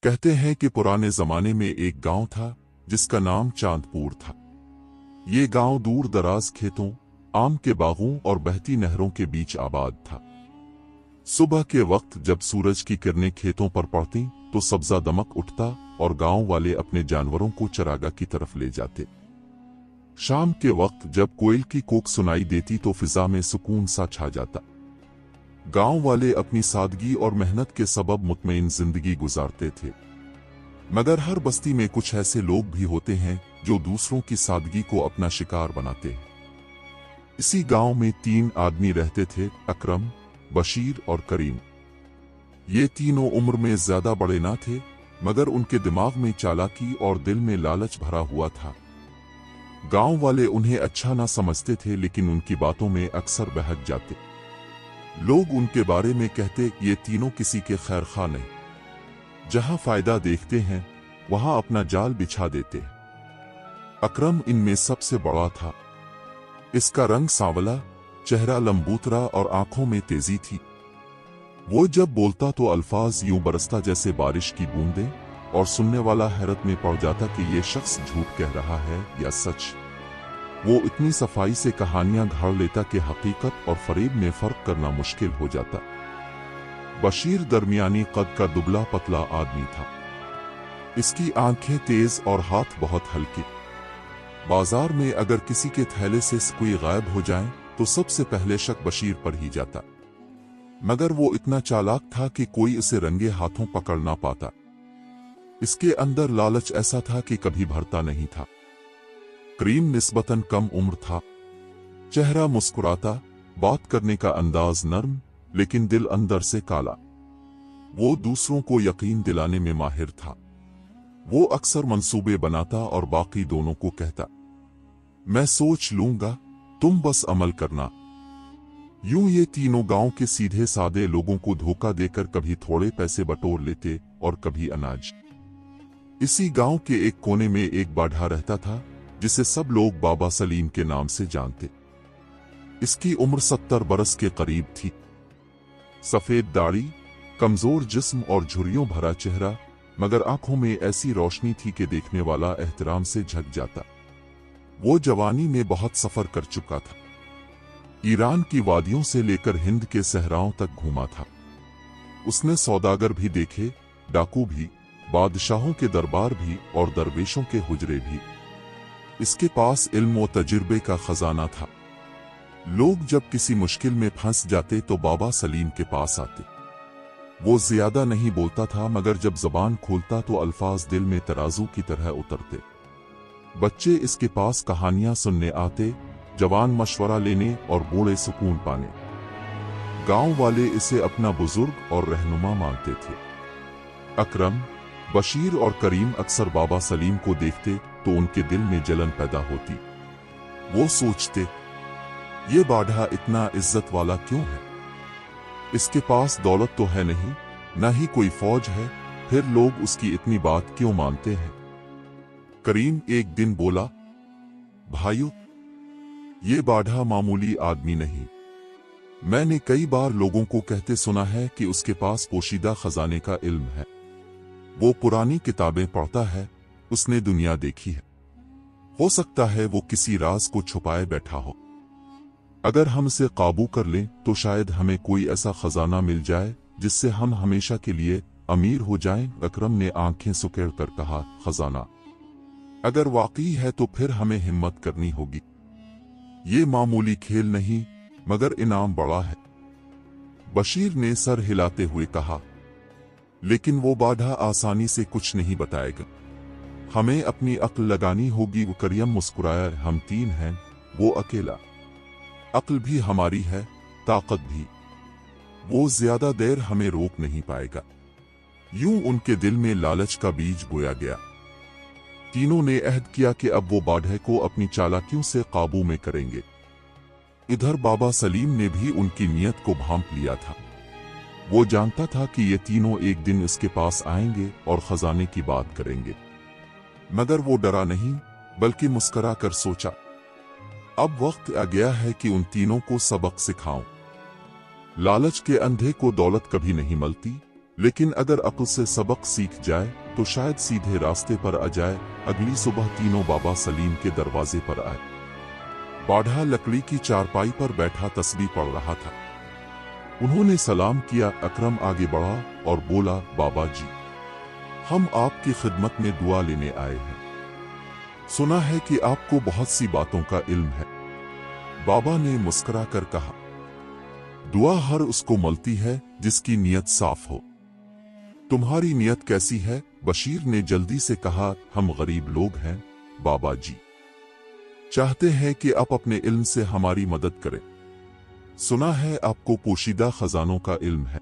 कहते हैं कि पुराने जमाने में एक गांव था जिसका नाम चांदपुर था। ये गांव दूर दराज खेतों, आम के बागों और बहती नहरों के बीच आबाद था। सुबह के वक्त जब सूरज की किरणें खेतों पर पड़ती तो सब्जा दमक उठता और गांव वाले अपने जानवरों को चरागाह की तरफ ले जाते। शाम के वक्त जब कोयल की कूक सुनाई देती तो फिजा में सुकून सा छा जाता। गांव वाले अपनी सादगी और मेहनत के सबब मुतमईन जिंदगी गुजारते थे। मगर हर बस्ती में कुछ ऐसे लोग भी होते हैं जो दूसरों की सादगी को अपना शिकार बनाते हैं। इसी गांव में 3 आदमी रहते थे, अकरम, बशीर और करीम। ये तीनों उम्र में ज्यादा बड़े ना थे, मगर उनके दिमाग में चालाकी और दिल में लालच भरा हुआ था। गांव वाले उन्हें अच्छा ना समझते थे, लेकिन उनकी बातों में अक्सर बहक जाते। लोग उनके बारे में कहते, ये तीनों किसी के खैर खा नहीं, जहां फायदा देखते हैं वहां अपना जाल बिछा देते हैं। अकरम इनमें सबसे बड़ा था। इसका रंग सांवला, चेहरा लंबूतरा और आंखों में तेजी थी। वो जब बोलता तो अल्फाज यूं बरसता जैसे बारिश की बूंदें, और सुनने वाला हैरत में पड़ जाता कि ये शख्स झूठ कह रहा है या सच। वो इतनी सफाई से कहानियां घाड़ लेता कि हकीकत और फरेब में फर्क करना मुश्किल हो जाता। बशीर दरमियानी कद का दुबला पतला आदमी था। इसकी आंखें तेज और हाथ बहुत हल्के। बाजार में अगर किसी के थैले से कोई गायब हो जाए तो सबसे पहले शक बशीर पर ही जाता। मगर वो इतना चालाक था कि कोई इसे रंगे हाथों पकड़ ना पाता। इसके अंदर लालच ऐसा था कि कभी भरता नहीं था। करीम निस्बतन कम उम्र था। चेहरा मुस्कुराता, बात करने का अंदाज नर्म, लेकिन दिल अंदर से काला। वो दूसरों को यकीन दिलाने में माहिर था। वो अक्सर मंसूबे बनाता और बाकी दोनों को कहता, मैं सोच लूंगा, तुम बस अमल करना। यूं ये तीनों गांव के सीधे सादे लोगों को धोखा देकर कभी थोड़े पैसे बटोर लेते और कभी अनाज। इसी गांव के एक कोने में एक बाढ़ा रहता था जिसे सब लोग बाबा सलीम के नाम से जानते। इसकी उम्र 70 बरस के करीब थी। सफेद दाढ़ी, कमजोर जिस्म और झुर्रियों भरा चेहरा, मगर आंखों में ऐसी रोशनी थी कि देखने वाला एहतराम से झक जाता। वो जवानी में बहुत सफर कर चुका था। ईरान की वादियों से लेकर हिंद के सहराओं तक घूमा था। उसने सौदागर भी देखे, डाकू भी, बादशाहों के दरबार भी और दरवेशों के हुजरे भी। इसके पास इल्म और तजुर्बे का खजाना था। लोग जब किसी मुश्किल में फंस जाते तो बाबा सलीम के पास आते। वो ज्यादा नहीं बोलता था, मगर जब जबान खोलता तो अल्फाज दिल में तराजू की तरह उतरते। बच्चे इसके पास कहानियां सुनने आते, जवान मशवरा लेने और बूढ़े सुकून पाने। गांव वाले इसे अपना बुजुर्ग और रहनुमा मानते थे। अकरम, बशीर और करीम अक्सर बाबा सलीम को देखते तो उनके दिल में जलन पैदा होती। वो सोचते, ये बाढ़ा इतना इज्जत वाला क्यों है? इसके पास दौलत तो है नहीं, न ही कोई फौज है, फिर लोग उसकी इतनी बात क्यों मानते हैं? करीम एक दिन बोला, भाइयों, ये बाढ़ा मामूली आदमी नहीं। मैंने कई बार लोगों को कहते सुना है कि उसके पास पोशीदा खजाने का इल्म है। वो पुरानी किताबें पढ़ता है, उसने दुनिया देखी है। हो सकता है वो किसी राज को छुपाए बैठा हो। अगर हम इसे काबू कर लें तो शायद हमें कोई ऐसा खजाना मिल जाए जिससे हम हमेशा के लिए अमीर हो जाएं। अकरम ने आंखें सुकेड़ कर कहा, खजाना अगर वाकई है तो फिर हमें हिम्मत करनी होगी। ये मामूली खेल नहीं, मगर इनाम बड़ा है। बशीर ने सर हिलाते हुए कहा, लेकिन वो बाढ़ा आसानी से कुछ नहीं बताएगा। हमें अपनी अक्ल लगानी होगी। वो करीम मुस्कुराया, हम 3 हैं, वो अकेला। अक्ल भी हमारी है, ताकत भी। वो ज्यादा देर हमें रोक नहीं पाएगा। यूं उनके दिल में लालच का बीज बोया गया। तीनों ने अहद किया कि अब वो बाढ़े को अपनी चालाकियों से काबू में करेंगे। इधर बाबा सलीम ने भी उनकी नीयत को भांप लिया था। वो जानता था कि ये तीनों एक दिन इसके पास आएंगे और खजाने की बात करेंगे। मगर वो डरा नहीं, बल्कि मुस्कुरा कर सोचा, अब वक्त आ गया है कि उन तीनों को सबक सिखाऊं। लालच के अंधे को दौलत कभी नहीं मिलती, लेकिन अगर अक्ल से सबक सीख जाए तो शायद सीधे रास्ते पर आ जाए। अगली सुबह तीनों बाबा सलीम के दरवाजे पर आए। बाढ़ा लकड़ी की चारपाई पर बैठा तस्बीह पढ़ रहा था। उन्होंने सलाम किया। अकरम आगे बढ़ा और बोला, बाबा जी, हम आपकी खिदमत में दुआ लेने आए हैं। सुना है कि आपको बहुत सी बातों का इल्म है। बाबा ने मुस्कुरा कर कहा, दुआ हर उसको मिलती है जिसकी नीयत साफ हो। तुम्हारी नीयत कैसी है? बशीर ने जल्दी से कहा, हम गरीब लोग हैं बाबा जी, चाहते हैं कि आप अपने इल्म से हमारी मदद करें। सुना है आपको पोशीदा खजानों का इल्म है।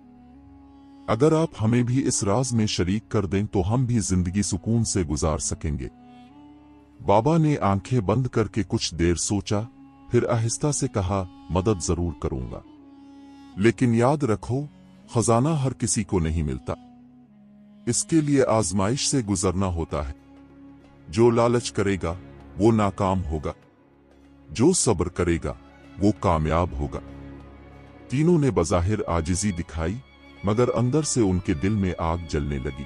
अगर आप हमें भी इस राज में शरीक कर दें तो हम भी जिंदगी सुकून से गुजार सकेंगे। बाबा ने आंखें बंद करके कुछ देर सोचा, फिर आहिस्ता से कहा, मदद जरूर करूंगा, लेकिन याद रखो, खजाना हर किसी को नहीं मिलता। इसके लिए आजमाइश से गुजरना होता है। जो लालच करेगा वो नाकाम होगा, जो सब्र करेगा वो कामयाब होगा। तीनों ने बज़ाहिर आजिज़ी दिखाई, मगर अंदर से उनके दिल में आग जलने लगी।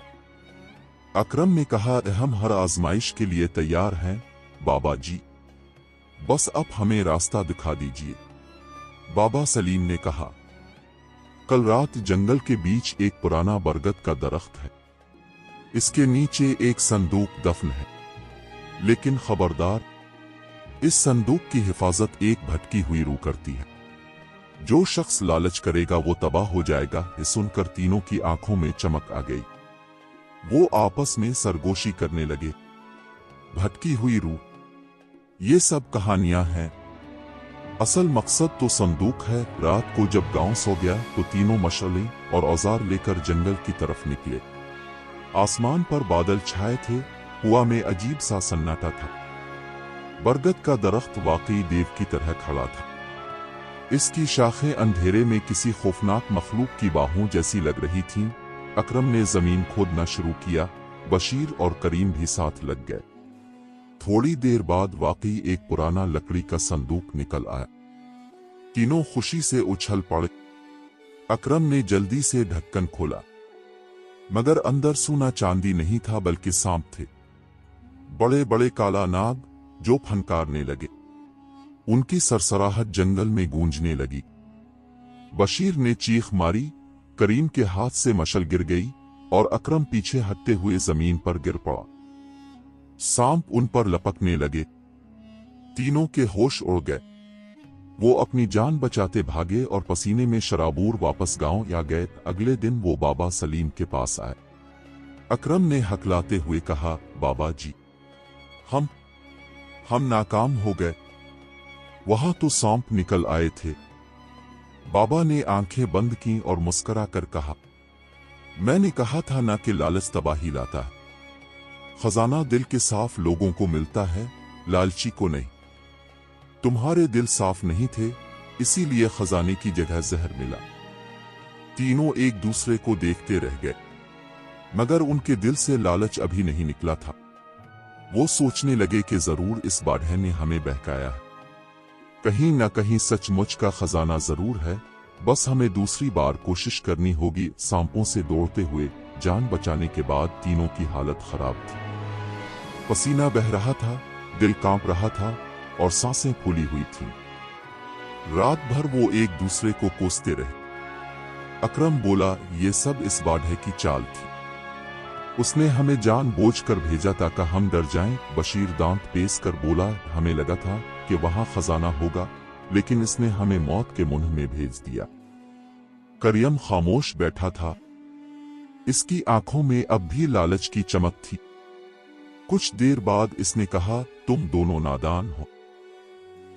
अकरम ने कहा, हम हर आजमाइश के लिए तैयार हैं बाबा जी, बस आप हमें रास्ता दिखा दीजिए। बाबा सलीम ने कहा, कल रात जंगल के बीच एक पुराना बरगद का दरख्त है। इसके नीचे एक संदूक दफन है, लेकिन खबरदार, इस संदूक की हिफाजत एक भटकी हुई रूह करती है। जो शख्स लालच करेगा वो तबाह हो जाएगा। ये सुनकर तीनों की आंखों में चमक आ गई। वो आपस में सरगोशी करने लगे। भटकी हुई रूह, ये सब कहानियां हैं, असल मकसद तो संदूक है। रात को जब गांव सो गया तो तीनों मशअलें और औजार लेकर जंगल की तरफ निकले। आसमान पर बादल छाए थे, हवा में अजीब सा सन्नाटा था। बरगद का दरख्त वाकई देव की तरह खड़ा था। इसकी शाखें अंधेरे में किसी खौफनाक मखलूक की बाहों जैसी लग रही थीं। अकरम ने जमीन खोदना शुरू किया, बशीर और करीम भी साथ लग गए। थोड़ी देर बाद वाकई एक पुराना लकड़ी का संदूक निकल आया। तीनों खुशी से उछल पड़े। अकरम ने जल्दी से ढक्कन खोला, मगर अंदर सोना चांदी नहीं था बल्कि सांप थे, बड़े बड़े काला नाग जो फनकारने लगे। उनकी सरसराहट जंगल में गूंजने लगी। बशीर ने चीख मारी, करीम के हाथ से मशल गिर गई और अकरम पीछे हटते हुए जमीन पर गिर पड़ा। सांप उन पर लपकने लगे। तीनों के होश उड़ गए। वो अपनी जान बचाते भागे और पसीने में शराबूर वापस गांव आ गए। अगले दिन वो बाबा सलीम के पास आए। अकरम ने हकलाते हुए कहा, बाबा जी, हम नाकाम हो गए। वहां तो सांप निकल आए थे। बाबा ने आंखें बंद की और मुस्कुरा कर कहा, मैंने कहा था ना कि लालच तबाही लाता है। खजाना दिल के साफ लोगों को मिलता है, लालची को नहीं। तुम्हारे दिल साफ नहीं थे, इसीलिए खजाने की जगह जहर मिला। तीनों एक दूसरे को देखते रह गए, मगर उनके दिल से लालच अभी नहीं निकला था। वो सोचने लगे कि जरूर इस बाढ़े ने हमें बहकाया है। कहीं न कहीं सचमुच का खजाना जरूर है, बस हमें दूसरी बार कोशिश करनी होगी। सांपों से दौड़ते हुए जान बचाने के बाद तीनों की हालत खराब थी। पसीना बह रहा था, दिल कांप रहा था और सांसें फूली हुई थीं। रात भर वो एक दूसरे को कोसते रहे। अकरम बोला, ये सब इस बाढ़े की चाल थी। उसने हमें जानबूझकर भेजा ताकि हम डर जाएं। बशीर दांत पेश कर बोला, हमें लगा था कि वहां खजाना होगा, लेकिन इसने हमें मौत के मुंह में भेज दिया। करीम खामोश बैठा था। इसकी आंखों में अब भी लालच की चमक थी। कुछ देर बाद इसने कहा, तुम दोनों नादान हो।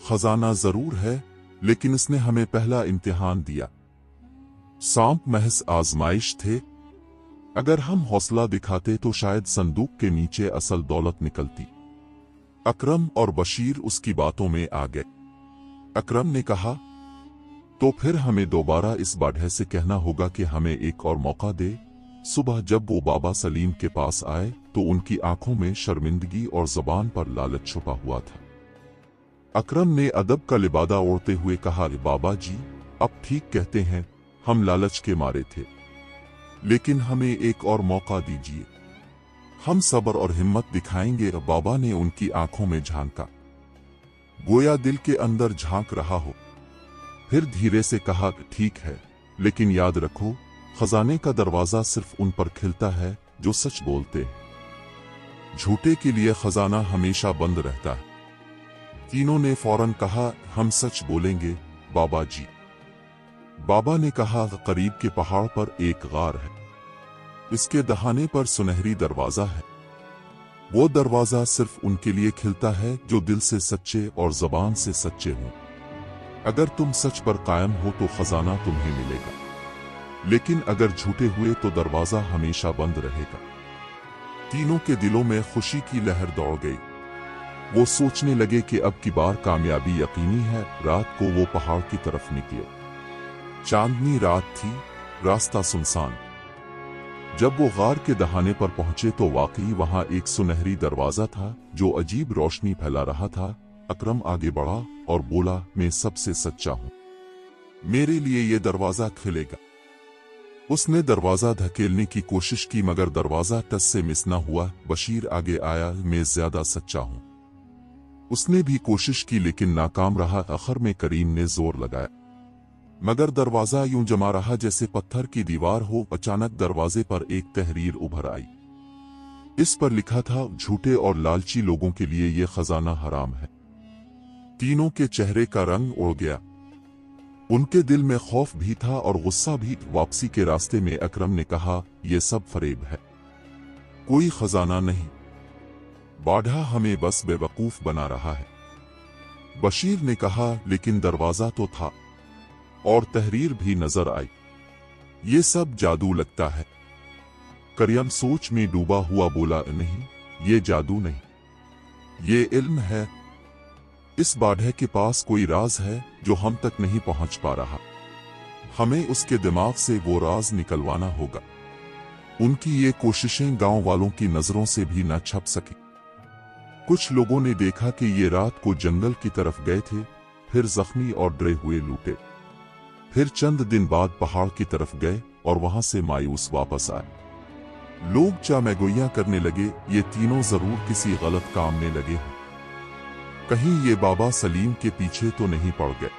खजाना जरूर है, लेकिन इसने हमें पहला इम्तिहान दिया। सांप महज आजमाइश थे। अगर हम हौसला दिखाते तो शायद संदूक के नीचे असल दौलत निकलती। अकरम और बशीर उसकी बातों में आ गए। अकरम ने कहा, तो फिर हमें दोबारा इस बाढ़े से कहना होगा कि हमें एक और मौका दे। सुबह जब वो बाबा सलीम के पास आए तो उनकी आंखों में शर्मिंदगी और जबान पर लालच छुपा हुआ था। अकरम ने अदब का लिबादा ओढ़ते हुए कहा, बाबा जी, अब ठीक कहते हैं, हम लालच के मारे थे। लेकिन हमें एक और मौका दीजिए, हम सब्र और हिम्मत दिखाएंगे। बाबा ने उनकी आंखों में झांका, गोया दिल के अंदर झांक रहा हो। फिर धीरे से कहा, ठीक है, लेकिन याद रखो, खजाने का दरवाजा सिर्फ उन पर खिलता है जो सच बोलते हैं। झूठे के लिए खजाना हमेशा बंद रहता है। तीनों ने फौरन कहा, हम सच बोलेंगे बाबा जी। बाबा ने कहा, करीब के पहाड़ पर एक गार है, इसके दहाने पर सुनहरी दरवाजा है। वो दरवाजा सिर्फ उनके लिए खिलता है जो दिल से सच्चे और जबान से सच्चे हों। अगर तुम सच पर कायम हो तो खजाना तुम्हें मिलेगा, लेकिन अगर झूठे हुए तो दरवाजा हमेशा बंद रहेगा। तीनों के दिलों में खुशी की लहर दौड़ गई। वो सोचने लगे कि अब की बार कामयाबी यकीनी है। रात को वो पहाड़ की तरफ निकले। चांदनी रात थी, रास्ता सुनसान। जब वो गार के दहाने पर पहुंचे तो वाकई वहां एक सुनहरी दरवाजा था जो अजीब रोशनी फैला रहा था। अकरम आगे बढ़ा और बोला, मैं सबसे सच्चा हूं, मेरे लिए ये दरवाजा खुलेगा। उसने दरवाजा धकेलने की कोशिश की मगर दरवाजा टस से मिस न हुआ। बशीर आगे आया, मैं ज्यादा सच्चा हूं। उसने भी कोशिश की लेकिन नाकाम रहा। आखिर में करीम ने जोर लगाया, मगर दरवाजा यूं जमा रहा जैसे पत्थर की दीवार हो। अचानक दरवाजे पर एक तहरीर उभर आई। इस पर लिखा था, झूठे और लालची लोगों के लिए ये खजाना हराम है। तीनों के चेहरे का रंग उड़ गया। उनके दिल में खौफ भी था और गुस्सा भी। वापसी के रास्ते में अकरम ने कहा, यह सब फरेब है, कोई खजाना नहीं, बाढ़ा हमें बस बेवकूफ बना रहा है। बशीर ने कहा, लेकिन दरवाजा तो था और तहरीर भी नजर आई, ये सब जादू लगता है। करीम सोच में डूबा हुआ बोला, नहीं, ये जादू नहीं, ये इल्म है। इस बाढ़े के पास कोई राज है जो हम तक नहीं पहुंच पा रहा। हमें उसके दिमाग से वो राज निकलवाना होगा। उनकी ये कोशिशें गांव वालों की नजरों से भी न छप सकी। कुछ लोगों ने देखा कि ये रात को जंगल की तरफ गए थे, फिर जख्मी और डरे हुए लूटे। फिर चंद दिन बाद पहाड़ की तरफ गए और वहां से मायूस वापस आए। लोग चामैगोइयां करने लगे, ये तीनों जरूर किसी गलत काम में लगे हैं। कहीं ये बाबा सलीम के पीछे तो नहीं पड़ गए।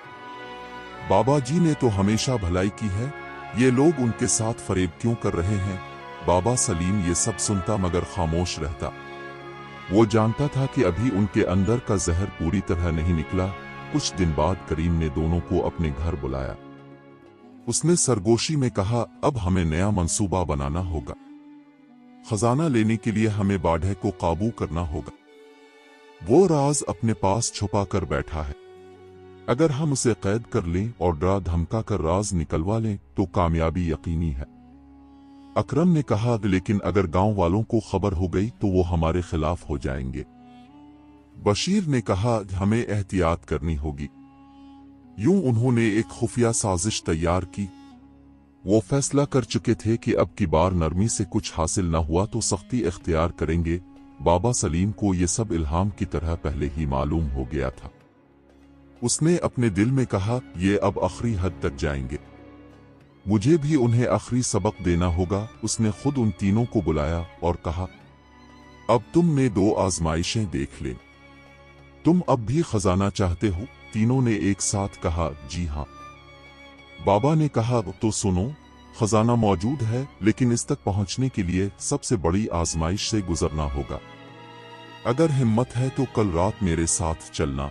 बाबा जी ने तो हमेशा भलाई की है, ये लोग उनके साथ फरेब क्यों कर रहे हैं। बाबा सलीम ये सब सुनता मगर खामोश रहता। वो जानता था कि अभी उनके अंदर का जहर पूरी तरह नहीं निकला। कुछ दिन बाद करीम ने दोनों को अपने घर बुलाया। उसने सरगोशी में कहा, अब हमें नया मंसूबा बनाना होगा। खजाना लेने के लिए हमें बाढ़े को काबू करना होगा। वो राज अपने पास छुपा कर बैठा है। अगर हम उसे कैद कर लें और डरा धमका कर राज निकलवा लें तो कामयाबी यकीनी है। अकरम ने कहा, लेकिन अगर गांव वालों को खबर हो गई तो वो हमारे खिलाफ हो जाएंगे। बशीर ने कहा, हमें एहतियात करनी होगी। यूं उन्होंने एक खुफिया साजिश तैयार की। वो फैसला कर चुके थे कि अब की बार नरमी से कुछ हासिल न हुआ तो सख्ती इख्तियार करेंगे। बाबा सलीम को ये सब इल्हाम की तरह पहले ही मालूम हो गया था। उसने अपने दिल में कहा, ये अब आखिरी हद तक जाएंगे, मुझे भी उन्हें आखिरी सबक देना होगा। उसने खुद उन तीनों को बुलाया और कहा, अब तुमने 2 आजमाइशें देख लें। तुम अब भी खजाना चाहते हो? तीनों ने एक साथ कहा, जी हां। बाबा ने कहा, तो सुनो, खजाना मौजूद है, लेकिन इस तक पहुंचने के लिए सबसे बड़ी आजमाइश से गुजरना होगा। अगर हिम्मत है तो कल रात मेरे साथ चलना।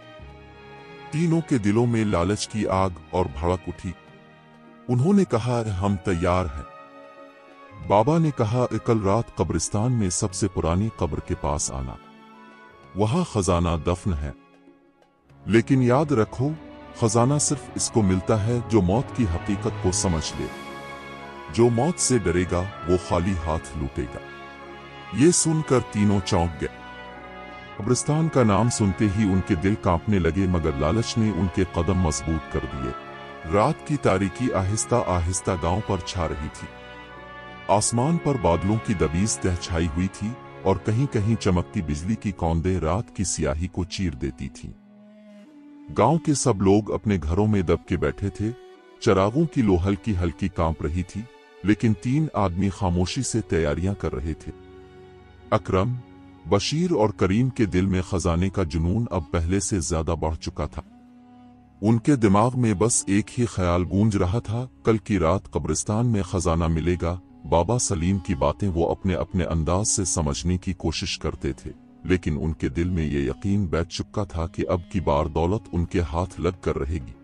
तीनों के दिलों में लालच की आग और भड़क उठी। उन्होंने कहा, हम तैयार हैं। बाबा ने कहा, कल रात कब्रिस्तान में सबसे पुरानी कब्र के पास आना, वहां खजाना दफन है। लेकिन याद रखो, खजाना सिर्फ इसको मिलता है जो मौत की हकीकत को समझ ले। जो मौत से डरेगा वो खाली हाथ लूटेगा। ये सुनकर तीनों चौंक गए। कब्रिस्तान का नाम सुनते ही उनके दिल कांपने लगे, मगर लालच ने उनके कदम मजबूत कर दिए। रात की तारीकी आहिस्ता आहिस्ता गांव पर छा रही थी। आसमान पर बादलों की दबीज तह छाई हुई थी और कहीं कहीं चमकती बिजली की कौंदें रात की सियाही को चीर देती थीं। गांव के सब लोग अपने घरों में दब के बैठे थे। चरागों की लो हल्की हल्की कांप रही थी। लेकिन 3 आदमी खामोशी से तैयारियां कर रहे थे। अकरम, बशीर और करीम के दिल में खजाने का जुनून अब पहले से ज्यादा बढ़ चुका था। उनके दिमाग में बस एक ही ख्याल गूंज रहा था, कल की रात कब्रिस्तान में खजाना मिलेगा। बाबा सलीम की बातें वो अपने अपने अंदाज से समझने की कोशिश करते थे, लेकिन उनके दिल में ये यकीन बैठ चुका था कि अब की बार दौलत उनके हाथ लग कर रहेगी।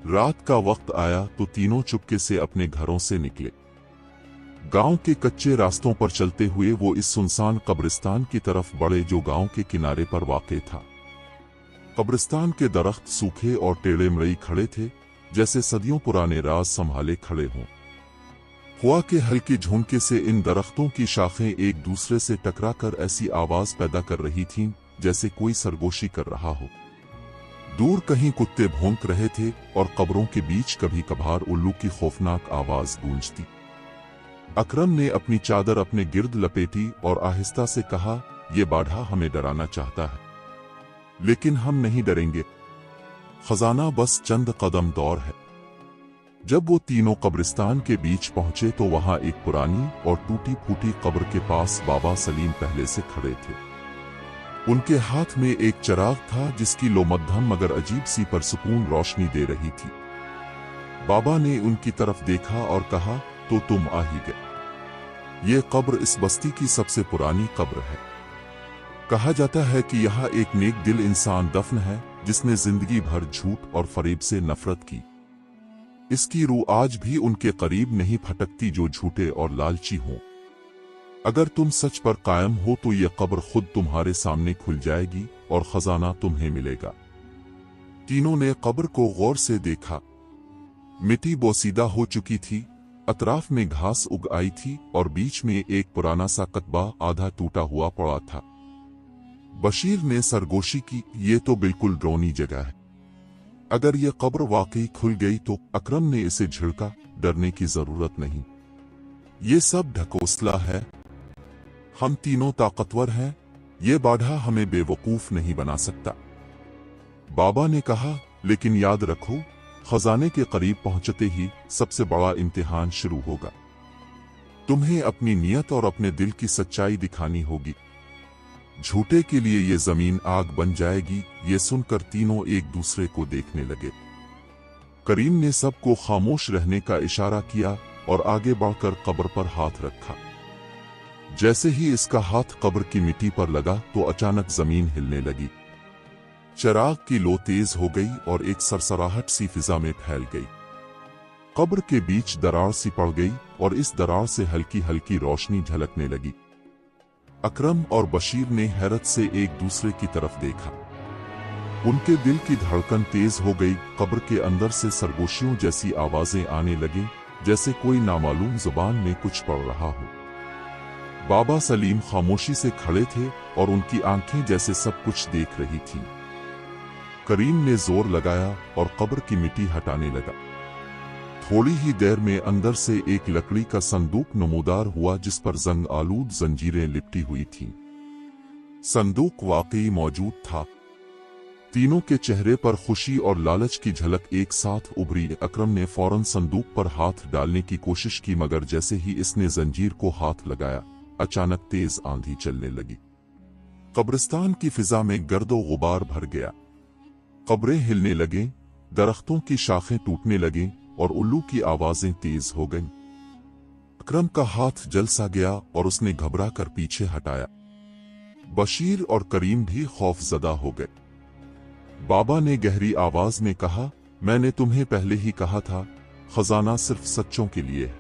रात का वक्त आया तो तीनों चुपके से अपने घरों से निकले। गांव के कच्चे रास्तों पर चलते हुए वो इस सुनसान कब्रिस्तान की तरफ बढ़े जो गांव के किनारे पर वाक़ था। कब्रिस्तान के दरख्त सूखे और टेढ़े मरई खड़े थे, जैसे सदियों पुराने राज संभाले खड़े हों। हवा के हल्के झोंके से इन दरख्तों की शाखें एक दूसरे से टकराकर ऐसी आवाज पैदा कर रही थीं जैसे कोई सरगोशी कर रहा हो। दूर कहीं कुत्ते भौंक रहे थे और कब्रों के बीच कभी कभार उल्लू की खौफनाक आवाज गूंजती। अकरम ने अपनी चादर अपने गिर्द लपेटी और आहिस्ता से कहा, "ये बाढ़ा हमें डराना चाहता है, लेकिन हम नहीं डरेंगे। खजाना बस चंद कदम दूर है।" जब वो तीनों कब्रिस्तान के बीच पहुंचे तो वहां एक पुरानी और टूटी फूटी कब्र के पास बाबा सलीम पहले से खड़े थे। उनके हाथ में एक चिराग था जिसकी लो मध्यम मगर अजीब सी परसुकून रोशनी दे रही थी। बाबा ने उनकी तरफ देखा और कहा, "तो तुम आ ही गए। ये कब्र इस बस्ती की सबसे पुरानी कब्र है। कहा जाता है कि यहाँ एक नेक दिल इंसान दफन है जिसने जिंदगी भर झूठ और फरेब से नफरत की। इसकी रूह आज भी उनके करीब नहीं फटकती जो झूठे और लालची हों। अगर तुम सच पर कायम हो तो ये कब्र खुद तुम्हारे सामने खुल जाएगी और खजाना तुम्हें मिलेगा।" तीनों ने कब्र को गौर से देखा। मिट्टी बोसीदा हो चुकी थी, अतराफ में घास उग आई थी और बीच में एक पुराना सा कतबा आधा टूटा हुआ पड़ा था। बशीर ने सरगोशी की, "ये तो बिल्कुल डरावनी जगह है। अगर ये कब्र वाकई खुल गई तो?" अकरम ने इसे झिड़का, "डरने की जरूरत नहीं। ये सब ढकोसला है। हम तीनों ताकतवर हैं, ये बाढ़ा हमें बेवकूफ नहीं बना सकता।" बाबा ने कहा, "लेकिन याद रखो, खजाने के करीब पहुंचते ही सबसे बड़ा इम्तिहान शुरू होगा। तुम्हें अपनी नीयत और अपने दिल की सच्चाई दिखानी होगी। झूठे के लिए ये जमीन आग बन जाएगी।" ये सुनकर तीनों एक दूसरे को देखने लगे। करीम ने सबको खामोश रहने का इशारा किया और आगे बढ़कर कब्र पर हाथ रखा। जैसे ही इसका हाथ कब्र की मिट्टी पर लगा तो अचानक जमीन हिलने लगी। चिराग की लो तेज हो गई और एक सरसराहट सी फिजा में फैल गई। कब्र के बीच दरार सी पड़ गई और इस दरार से हल्की हल्की रोशनी झलकने लगी। अकरम और बशीर ने हैरत से एक दूसरे की तरफ देखा। उनके दिल की धड़कन तेज हो गई। कब्र के अंदर से सरगोशियों जैसी आवाजें आने लगी, जैसे कोई नामालूम जुबान में कुछ पढ़ रहा हो। बाबा सलीम खामोशी से खड़े थे और उनकी आंखें जैसे सब कुछ देख रही थीं। करीम ने जोर लगाया और कब्र की मिट्टी हटाने लगा। थोड़ी ही देर में अंदर से एक लकड़ी का संदूक नमूदार हुआ जिस पर जंग आलूद जंजीरें लिपटी हुई थीं। संदूक वाकई मौजूद था। तीनों के चेहरे पर खुशी और लालच की झलक एक साथ उभरी। अकरम ने फौरन संदूक पर हाथ डालने की कोशिश की, मगर जैसे ही इसने जंजीर को हाथ लगाया, अचानक तेज आंधी चलने लगी। कब्रिस्तान की फिजा में गर्दो गुबार भर गया। कब्रें हिलने लगीं, दरख्तों की शाखें टूटने लगीं और उल्लू की आवाजें तेज हो गईं। अकरम का हाथ जल सा गया और उसने घबरा कर पीछे हटाया। बशीर और करीम भी खौफजदा हो गए। बाबा ने गहरी आवाज में कहा, "मैंने तुम्हें पहले ही कहा था, खजाना सिर्फ सच्चों के लिए है।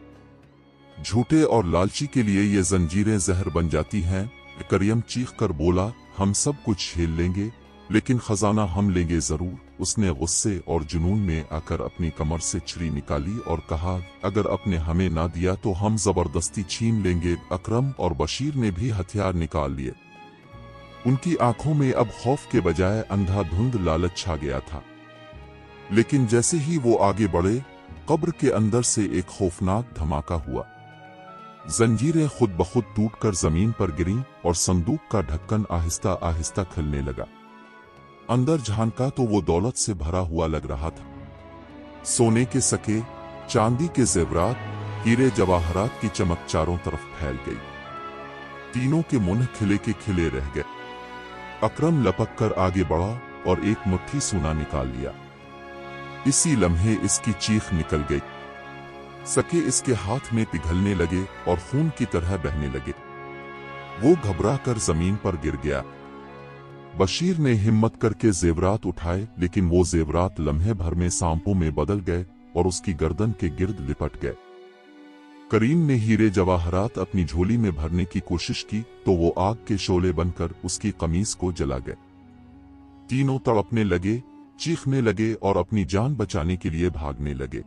झूठे और लालची के लिए ये जंजीरें जहर बन जाती हैं।" करीम चीख कर बोला, "हम सब कुछ झेल लेंगे, लेकिन खजाना हम लेंगे जरूर।" उसने गुस्से और जुनून में आकर अपनी कमर से छुरी निकाली और कहा, "अगर आपने हमें ना दिया तो हम जबरदस्ती छीन लेंगे।" अकरम और बशीर ने भी हथियार निकाल लिए। उनकी आंखों में अब खौफ के बजाय अंधाधुंध लालच छा गया था। लेकिन जैसे ही वो आगे बढ़े, कब्र के अंदर से एक खौफनाक धमाका हुआ। जंजीरें खुद ब खुद टूटकर जमीन पर गिरीं और संदूक का ढक्कन आहिस्ता आहिस्ता खुलने लगा। अंदर झांका तो वो दौलत से भरा हुआ लग रहा था। सोने के सके, चांदी के जेवरात, हीरे जवाहरात की चमक चारों तरफ फैल गई। तीनों के मुंह खिले के खिले रह गए। अकरम लपक कर आगे बढ़ा और एक मुट्ठी सोना निकाल लिया। इसी लम्हे इसकी चीख निकल गई। सके इसके हाथ में पिघलने लगे और खून की तरह बहने लगे। वो घबरा कर जमीन पर गिर गया। बशीर ने हिम्मत करके जेवरात उठाए, लेकिन वो जेवरात लम्हे भर में सांपों में बदल गए और उसकी गर्दन के गिर्द लिपट गए। करीम ने हीरे जवाहरात अपनी झोली में भरने की कोशिश की तो वो आग के शोले बनकर उसकी कमीज को जला गए। तीनों तड़पने लगे, चीखने लगे और अपनी जान बचाने के लिए भागने लगे।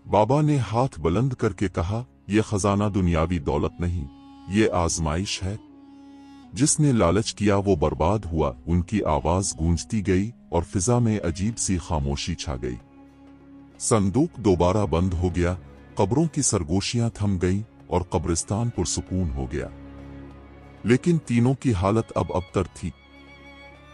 बाबा ने हाथ बुलंद करके कहा, यह खजाना दुनियावी दौलत नहीं, ये आजमाइश है। जिसने लालच किया वो बर्बाद हुआ। उनकी आवाज गूंजती गई और फिजा में अजीब सी खामोशी छा गई। संदूक दोबारा बंद हो गया, कब्रों की सरगोशियां थम गईं और कब्रिस्तान पुरसुकून हो गया। लेकिन तीनों की हालत अब अबतर थी।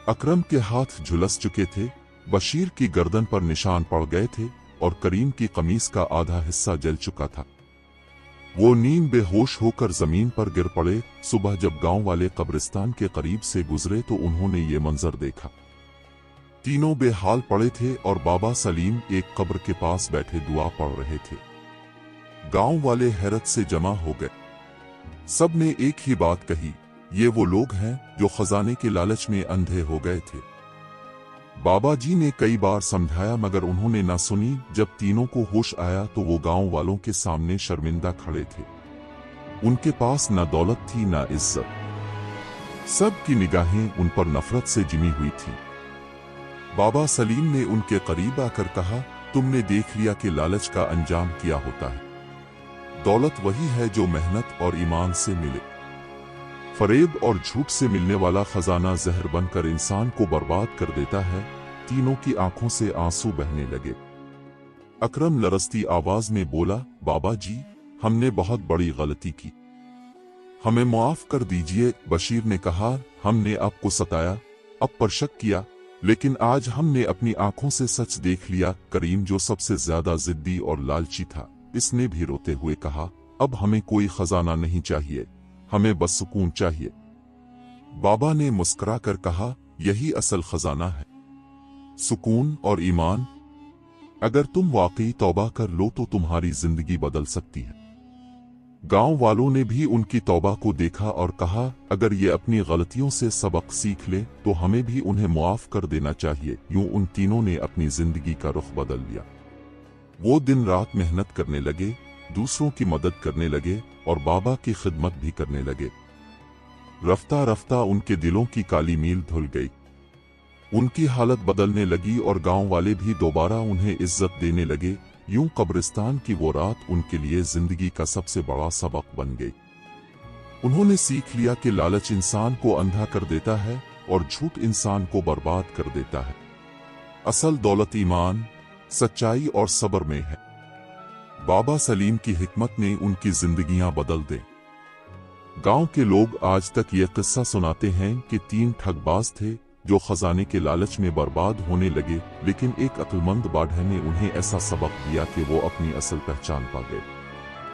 अकरम के हाथ झुलस चुके थे, बशीर की गर्दन पर निशान पड़ गए थे और करीम की कमीज का आधा हिस्सा जल चुका था। वो नींद बेहोश होकर जमीन पर गिर पड़े। सुबह जब गांव वाले कब्रिस्तान के करीब से गुजरे तो उन्होंने ये मंजर देखा। तीनों बेहाल पड़े थे और बाबा सलीम एक कब्र के पास बैठे दुआ पढ़ रहे थे। गांव वाले हैरत से जमा हो गए। सब ने एक ही बात कही, ये वो लोग हैं जो खजाने के लालच में अंधे हो गए थे। बाबा जी ने कई बार समझाया मगर उन्होंने ना सुनी। जब तीनों को होश आया तो वो गांव वालों के सामने शर्मिंदा खड़े थे। उनके पास ना दौलत थी ना इज्जत। सब की निगाहें उन पर नफरत से जिमी हुई थी। बाबा सलीम ने उनके करीब आकर कहा, तुमने देख लिया कि लालच का अंजाम क्या होता है। दौलत वही है जो मेहनत और ईमान से मिले। फरेब और झूठ से मिलने वाला खजाना जहर बनकर इंसान को बर्बाद कर देता है। तीनों की आंखों से आंसू बहने लगे। अकरम लरसती आवाज में बोला, बाबा जी, हमने बहुत बड़ी गलती की, हमें माफ कर दीजिए। बशीर ने कहा, हमने आपको सताया, अब पर शक किया, लेकिन आज हमने अपनी आंखों से सच देख लिया। करीम जो सबसे ज्यादा जिद्दी और लालची था, इसने भी रोते हुए कहा, अब हमें कोई खजाना नहीं चाहिए, हमें बस सुकून चाहिए। बाबा ने मुस्कुरा कर कहा, यही असल खजाना है, सुकून और ईमान। अगर तुम वाकई तौबा कर लो तो तुम्हारी जिंदगी बदल सकती है। गांव वालों ने भी उनकी तौबा को देखा और कहा, अगर ये अपनी गलतियों से सबक सीख ले तो हमें भी उन्हें मुआफ कर देना चाहिए। यूं उन तीनों ने अपनी जिंदगी का रुख बदल लिया। वो दिन रात मेहनत करने लगे, दूसरों की मदद करने लगे और बाबा की खिदमत भी करने लगे। रफ्ता रफ्ता उनके दिलों की काली मील धुल गई। उनकी हालत बदलने लगी और गांव वाले भी दोबारा उन्हें इज्जत देने लगे। यूं कब्रिस्तान की वो रात उनके लिए जिंदगी का सबसे बड़ा सबक बन गई। उन्होंने सीख लिया कि लालच इंसान को अंधा कर देता है और झूठ इंसान को बर्बाद कर देता है। असल दौलत ईमान, सच्चाई और सब्र में है। बाबा सलीम की हिकमत ने उनकी जिंदगियां बदल दी। गांव के लोग आज तक ये किस्सा सुनाते हैं कि 3 ठगबाज थे जो खजाने के लालच में बर्बाद होने लगे, लेकिन एक अक्लमंद बाढ़ ने उन्हें ऐसा सबक दिया कि वो अपनी असल पहचान पा गए।